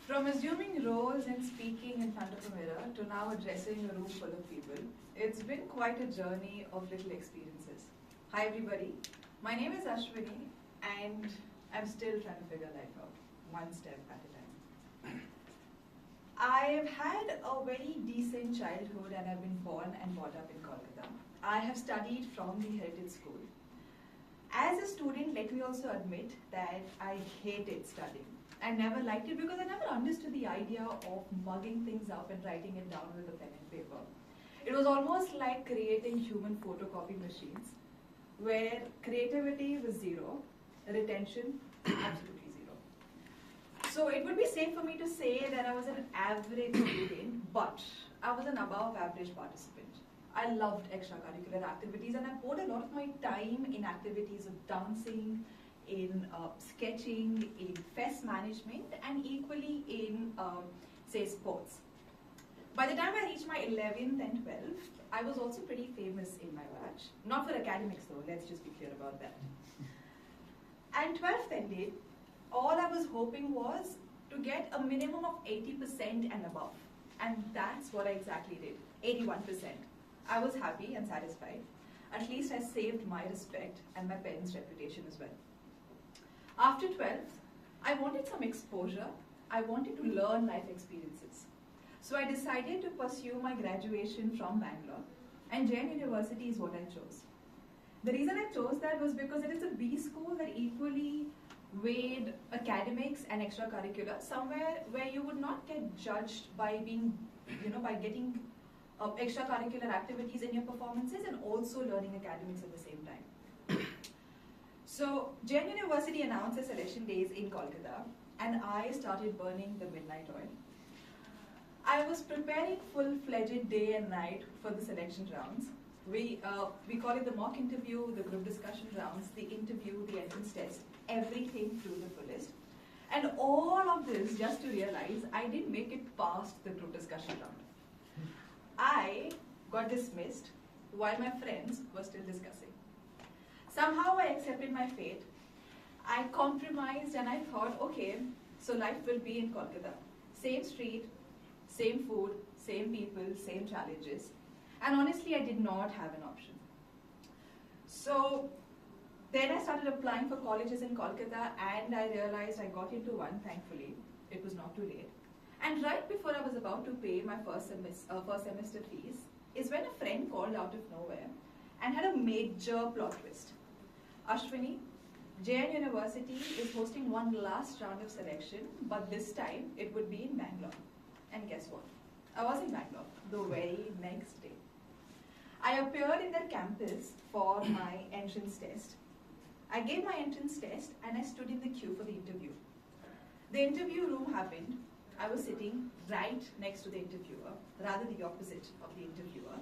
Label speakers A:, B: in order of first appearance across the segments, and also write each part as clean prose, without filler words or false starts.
A: From assuming roles and speaking in front of a mirror to now addressing a room full of people, it's been quite a journey of little experiences. Hi everybody, my name is Ashvini and I'm still trying to figure life out, one step at a time. I've had a very decent childhood and I've been born and brought up in Kolkata. I have studied from the Heritage School. As a student, let me also admit that I hated studying. I never liked it because I never understood the idea of mugging things up and writing it down with a pen and paper. It was almost like creating human photocopy machines where creativity was zero, retention absolutely zero. So it would be safe for me to say that I was an average student, but I was an above average participant. I loved extracurricular activities and I poured a lot of my time in activities of dancing, in sketching, in fest management, and equally in, say, sports. By the time I reached my 11th and 12th, I was also pretty famous in my batch. Not for academics though, let's just be clear about that. And 12th ended, all I was hoping was to get a minimum of 80% and above. And that's what I exactly did, 81%. I was happy and satisfied. At least I saved my respect and my parents' reputation as well. After 12th, I wanted some exposure. I wanted to learn life experiences. So I decided to pursue my graduation from Bangalore, and Jain University is what I chose. The reason I chose that was because it is a B school that equally weighed academics and extracurricular, somewhere where you would not get judged by being, by getting extracurricular activities in your performances and also learning academics at the same time. So, Jain University announced their selection days in Kolkata and I started burning the midnight oil. I was preparing full-fledged day and night for the selection rounds. We call it the mock interview, the group discussion rounds, the interview, the entrance test, everything through the fullest. And all of this just to realize I didn't make it past the group discussion round. I got dismissed while my friends were still discussing. Somehow I accepted my fate. I compromised and I thought, okay, so life will be in Kolkata. Same street, same food, same people, same challenges. And honestly, I did not have an option. So then I started applying for colleges in Kolkata and I realized I got into one, thankfully. It was not too late. And right before I was about to pay my first semester fees is when a friend called out of nowhere and had a major plot twist. Ashvini, Jain University is hosting one last round of selection, but this time it would be in Bangalore. And guess what? I was in Bangalore the very next day. I appeared in their campus for my entrance test. I gave my entrance test and I stood in the queue for the interview. The interview room happened. I was sitting right next to the interviewer, rather the opposite of the interviewer,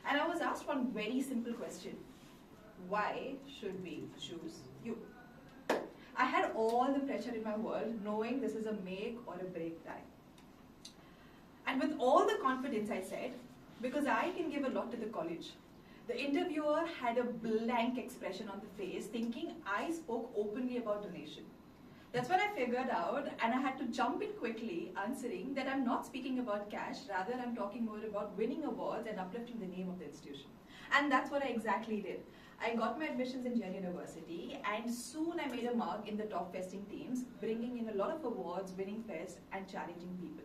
A: and I was asked one very simple question. Why should we choose you? I had all the pressure in my world, knowing this is a make or a break time. And with all the confidence I said, because I can give a lot to the college. The interviewer had a blank expression on the face, thinking I spoke openly about donation. That's when I figured out, and I had to jump in quickly, answering that I'm not speaking about cash, rather I'm talking more about winning awards and uplifting the name of the institution. And that's what I exactly did. I got my admissions in Jain University, and soon I made a mark in the top festing teams, bringing in a lot of awards, winning fest, and challenging people.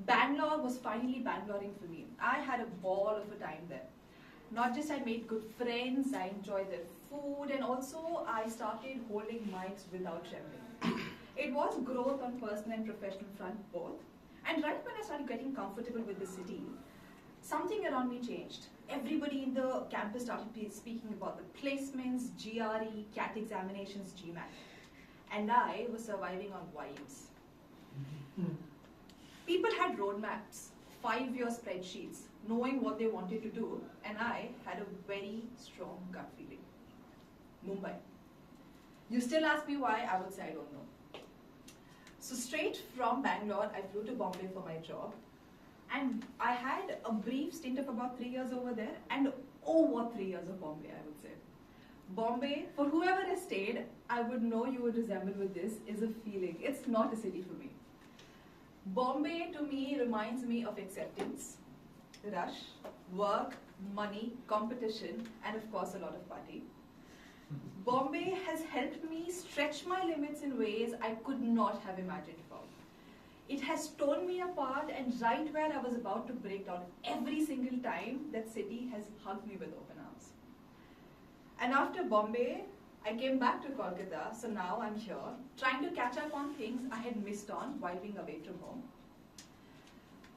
A: Bangalore was finally Bangaloring for me. I had a ball of a time there. Not just I made good friends, I enjoyed their food, and also I started holding mics without trembling. It was growth on personal and professional front both. And right when I started getting comfortable with the city, something around me changed. Everybody in the campus started speaking about the placements, GRE, CAT examinations, GMAT. And I was surviving on vibes. People had roadmaps, 5-year spreadsheets, knowing what they wanted to do, and I had a very strong gut feeling. Mumbai. You still ask me why, I would say I don't know. So straight from Bangalore, I flew to Bombay for my job, and I had a brief stint of about 3 years over there, and oh, what 3 years of Bombay, I would say. Bombay, for whoever has stayed, I would know you would resemble with this, is a feeling. It's not a city for me. Bombay to me reminds me of acceptance, rush, work, money, competition, and of course a lot of party. Bombay has helped me stretch my limits in ways I could not have imagined for. It has torn me apart, and right where I was about to break down, every single time that city has hugged me with open arms. And after Bombay, I came back to Kolkata, so now I'm here, trying to catch up on things I had missed on while being away from home.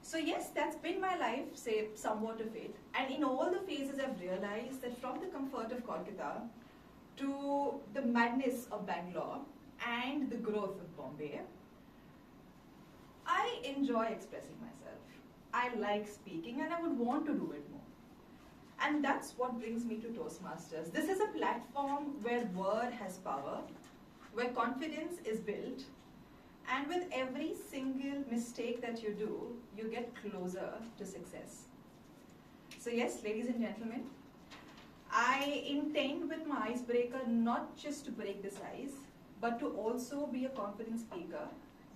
A: So yes, that's been my life, say somewhat of it. And in all the phases, I've realized that from the comfort of Kolkata to the madness of Bangalore and the growth of Bombay, I enjoy expressing myself. I like speaking and I would want to do it more. And that's what brings me to Toastmasters. This is a platform where word has power, where confidence is built, and with every single mistake that you do, you get closer to success. So yes, ladies and gentlemen, I intend with my icebreaker not just to break this ice, but to also be a confident speaker.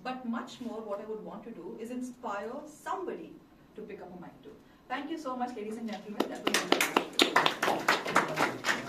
A: But much more, what I would want to do is inspire somebody to pick up a mic too. Thank you so much, ladies and gentlemen. That was